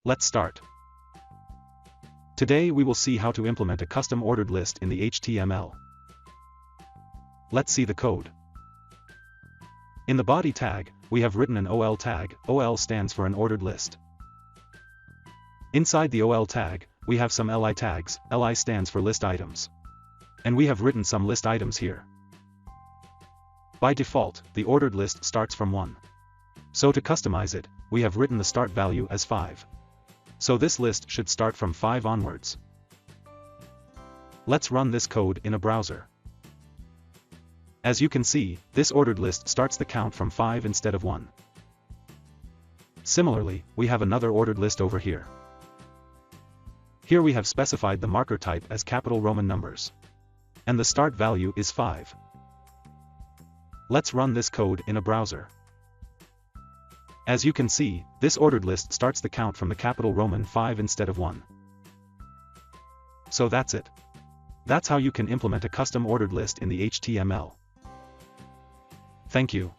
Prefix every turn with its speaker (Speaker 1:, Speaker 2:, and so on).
Speaker 1: Let's start. Today we will see how to implement a custom ordered list in the HTML. Let's see the code. In the body tag, we have written an OL tag. OL stands for an ordered list. Inside the OL tag, we have some LI tags. LI stands for list items. And we have written some list items here. By default, the ordered list starts from 1. So to customize it, we have written the start value as 5. So this list should start from 5 onwards. Let's run this code in a browser. As you can see, this ordered list starts the count from 5 instead of 1. Similarly, we have another ordered list over here. Here we have specified the marker type as capital Roman numbers. And the start value is 5. Let's run this code in a browser. As you can see, this ordered list starts the count from the capital Roman 5 instead of 1. So that's it. That's how you can implement a custom ordered list in the HTML. Thank you.